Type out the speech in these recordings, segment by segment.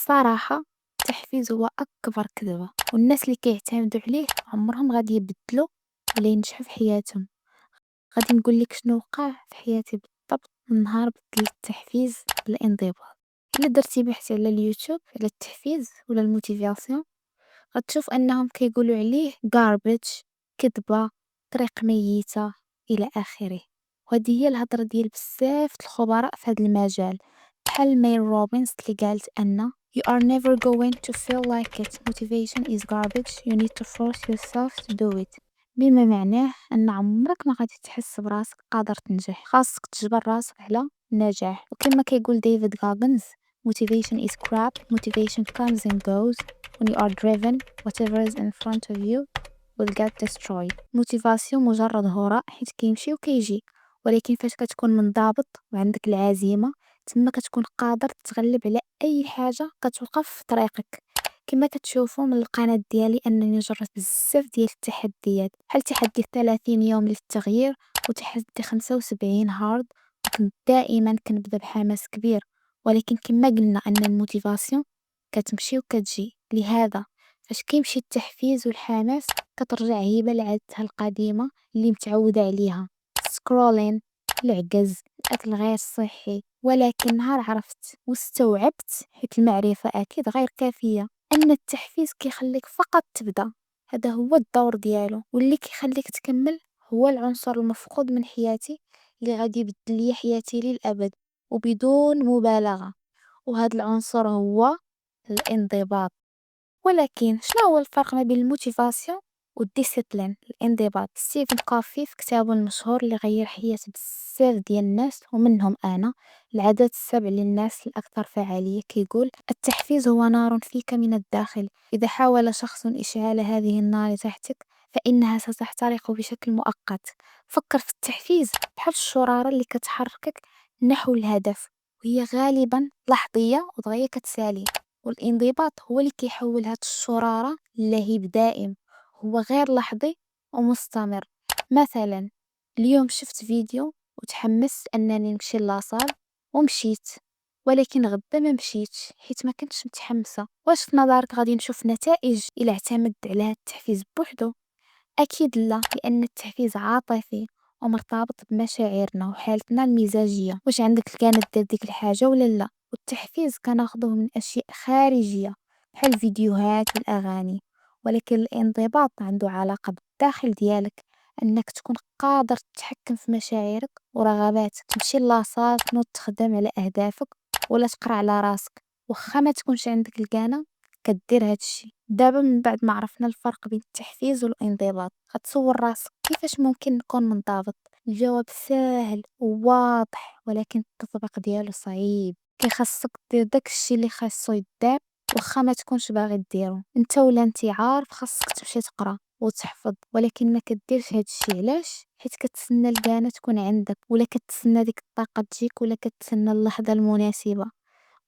الصراحة التحفيز هو أكبر كذبة، والناس اللي كيعتمدوا عليه عمرهم غادي يبدلوا ولا ينجحوا في حياتهم. غادي نقول لك شنو وقع في حياتي بالضبط من نهار بدلت التحفيز بالانضباط. إلا درتي بحث على اليوتيوب على التحفيز ولا الموتيفاسيون غتشوف أنهم كيقولوا عليه garbage، كذبة، طريق ميتة، إلى آخره. وهذه هي الهضرة ديال بزاف د الخبراء في هذا المجال، بحال ميل روبنز اللي قالت أن You are never going to feel like it. Motivation is garbage. You need to force yourself to do it. بما معناه أن عمرك ما غادي تحس براسك قادر تنجح، خاصك تجبر راسك على النجاح. وكما كيقول ديفيد غاغنز Motivation is crap. Motivation comes and goes. When you are driven, whatever is in front of you will get destroyed. موتيفاسيون مجرد هراء حيت كيمشي وكيجي، ولكن فاش كتكون منضبط وعندك العزيمة تما كتكون قادر تتغلب على أي حاجة كتوقف في طريقك. كما كتشوفوا من القناة ديالي أنني جربت بزاف ديال التحديات، بحال تحدي 30 يوم للتغيير وتحدي 75 هارد، وكنت دائما كنبدا بحماس كبير، ولكن كما قلنا أن الموتيفاسيون كتمشي وكتجي. لهذا فاش كيمشي التحفيز والحماس كترجع هيبة لعادتها القديمة اللي متعودة عليها، سكرولين، العجز، الأكل غير صحي. ولكن نهار عرفت واستوعبت، حيت المعرفة أكيد غير كافية، أن التحفيز كيخليك فقط تبدا، هذا هو الدور ديالو، واللي كيخليك تكمل هو العنصر المفقود من حياتي اللي غادي يبدل لي حياتي للأبد وبدون مبالغة. وهذا العنصر هو الانضباط. ولكن شنو هو الفرق ما بين الموتيفاسيون والديسيبلين؟ الانضباط، ستيفن كوفي في كتابه المشهور اللي غير حياة بزاف ديال الناس ومنهم انا، العادات السبع للناس الاكثر فعالية، كيقول التحفيز هو نار فيك من الداخل، اذا حاول شخص اشعال هذه النار تحتك فانها ستحترق بشكل مؤقت. فكر في التحفيز بحال الشرارة اللي كتحركك نحو الهدف، وهي غالبا لحظية ودغيا كتسالي. والانضباط هو اللي كيحول هاد الشرارة للهيب دائم، هو غير لحظي ومستمر. مثلا اليوم شفت فيديو وتحمست انني نمشي لاصال ومشيت، ولكن غدا ما مشيتش حيت ما كنتش متحمسه. واش في نظرك غادي نشوف نتائج الا اعتمدت على هاد التحفيز بوحدو؟ أكيد لا، لأن التحفيز عاطفي ومرتبط بمشاعرنا وحالتنا المزاجية، واش عندك الكانت دير ديك الحاجة ولا لا. والتحفيز كناخدوه من أشياء خارجية بحال الفيديوهات والأغاني، ولكن الانضباط عنده علاقة بالداخل ديالك، أنك تكون قادر تتحكم في مشاعرك ورغباتك، تمشي لاصال، تنوض تخدم على أهدافك ولا تقرا على راسك واخا ما تكونش عندك الكانة كدير هادشي. دابا من بعد ما عرفنا الفرق بين التحفيز والانضباط، غتصور راسك كيفاش ممكن نكون منضبط؟ الجواب ساهل وواضح، ولكن التطبيق ديالو صعيب. كيخصك دير داكشي اللي خاصو يدار واخا ما تكونش باغي ديرو. انت ولا انت عارف خاصك تمشي تقرا وتحفظ، ولكن ما كديرش هادشي. علاش؟ حيت كتسنى الكانة تكون عندك، ولا كتسنى ديك الطاقة تجيك، ولا كتسنى اللحظة المناسبة.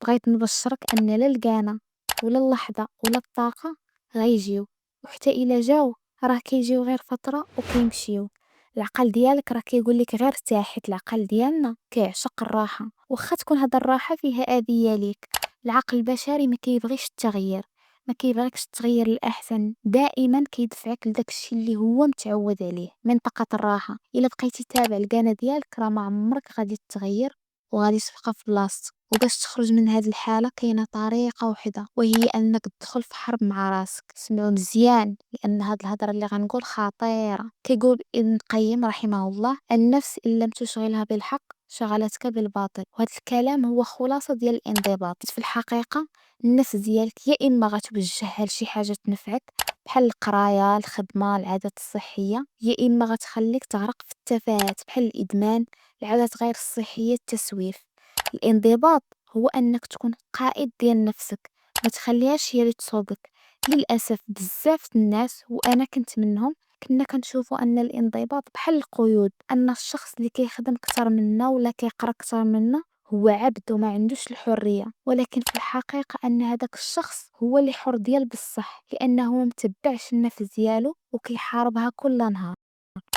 بغيت نبشرك ان لا الكانة ولا اللحظة ولا الطاقة غيجيو، وحتى إلا جاو راه كيجيو غير فترة وكيمشيو. العقل ديالك راه كيقولك غير ارتاح، حيت العقل ديالنا كيعشق الراحة واخا تكون هاد الراحة فيها أذية ليك. العقل البشري ما كيبغيش التغيير، ما كيبغيكش تغير الأحسن، دائما كيدفعك لداكشي اللي هو متعود عليه. منطقة الراحة، إلا بقيتي تابع الكانة ديالك راه ما عمرك غادي تغير وغادي تبقى في بلاصتك. وباش تخرج من هاد الحالة كاينة طريقة وحدة، وهي أنك تدخل في حرب مع راسك. سمعوا مزيان لأن هاد الهضرة اللي غنقول خطيرة. كيقول ابن القيم رحمه الله النفس إن لم تشغلها بالحق شغلتك بالباطل. وهذا الكلام هو خلاصة ديال الانضباط. في الحقيقة النفس ديالك يا إما غتوجهها لشي حاجة تنفعك بحال القراية، الخدمة، العادات الصحية، يا إما غتخليك تغرق في التفاهات بحال الإدمان، العادات غير الصحية، التسويف. الانضباط هو انك تكون قائد ديال نفسك، ما تخليهاش هي اللي تسوقك. للاسف بزاف الناس وانا كنت منهم كنا كنشوفوا ان الانضباط بحال القيود، ان الشخص اللي كيخدم اكثر منا ولا كيقرا اكثر منا هو عبد وما عندوش الحرية. ولكن في الحقيقة ان هذاك الشخص هو اللي حر ديال بصح، لانه ما متبعش النفس ديالو وكيحاربها كل نهار.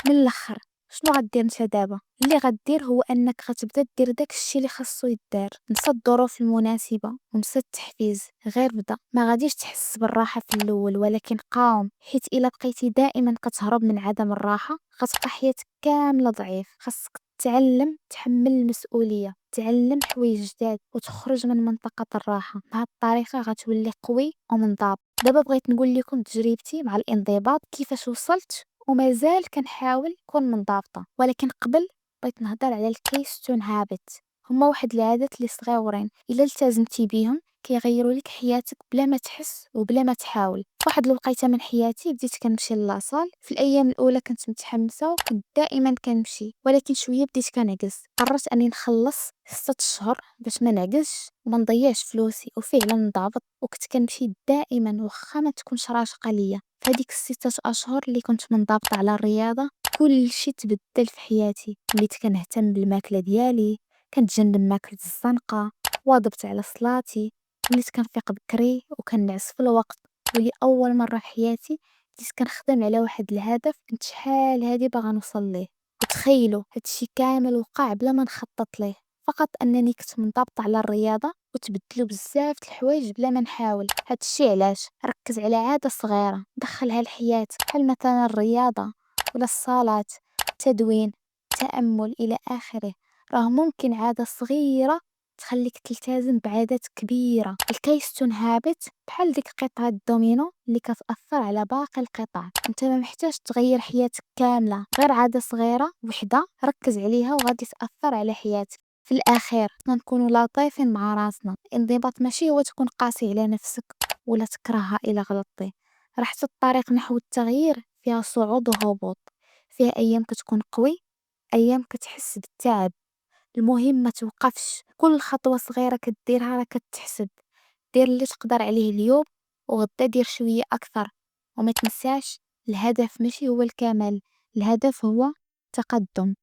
من الاخر شنو غدير نتا دابا؟ اللي غدير هو انك غتبدا دير داكشي اللي خاصو يدار. نسى الظروف المناسبه ونسى التحفيز، غير بدا. ما غاديش تحس بالراحه في الاول، ولكن قاوم، حيت الا بقيتي دائما كتهرب من عدم الراحه غتبقى حياتك كامله ضعيف. خاصك تعلم تحمل المسؤوليه، تعلم حوايج جداد وتخرج من منطقه الراحه. بهاد الطريقه غتولي قوي ومنضبط. دابا بغيت نقول لكم تجربتي مع الانضباط، كيفاش وصلت ومازال كنحاول نكون منضبطة. ولكن قبل بغيت نهضر على الكيستون هابت. هما واحد العادات اللي صغيورين الا التزمتي بيهم كيغيروا لك حياتك بلا ما تحس وبلا ما تحاول. فواحد الوقيته من حياتي بديت كنمشي للاصال. في الايام الاولى كنت متحمسه وكنت دائما كنمشي، ولكن شويه بديت كنعكس. قررت اني نخلص 6 اشهر باش ما نعكسش وما نضيعش فلوسي، وفعلا نضبط وكنت كنمشي دائما واخا ما تكونش راشقه ليا. فهاديك ال6 اشهر اللي كنت منضبطه على الرياضه كلشي تبدل في حياتي. وليت كنهتم بالماكله ديالي، كنتجنب ماكلة الزنقه، واظبت على صلاتي، وليت كنفيق بكري وكنعس في الوقت. ولي اول مره في حياتي بديت كنخدم على واحد الهدف كنت شحال هادي باغا نوصل ليه. وتخيلوا هادشي كامل وقع بلا ما نخطط ليه، فقط انني كنت منضبطه على الرياضه وتبدلوا بزاف د الحوايج بلا ما نحاول. هادشي علاش ركز على عاده صغيره دخلها الحياة، بحال مثلا الرياضه ولا الصلاه، التدوين، التامل الى اخره. راه ممكن عاده صغيره تخليك تلتزم بعادات كبيره. الكيستون هابت بحال ديك قطعه الدومينو اللي كتاثر على باقي القطع. انت ما محتاج تغير حياتك كامله، غير عاده صغيره وحده ركز عليها وغادي تاثر على حياتك. في الاخير خصنا نكونوا لطيفين مع راسنا. الانضباط ماشي هو تكون قاسي على نفسك ولا تكرهها الا غلطتي. راه حتى الطريق نحو التغيير فيها صعود وهبوط، فيها ايام كتكون قوي، ايام كتحس بالتعب. المهم ما توقفش، كل خطوه صغيره كديرها راه كتحسب. دير اللي تقدر عليه اليوم وغدا دير شويه اكثر. وما تنساش الهدف ماشي هو الكمال، الهدف هو تقدم.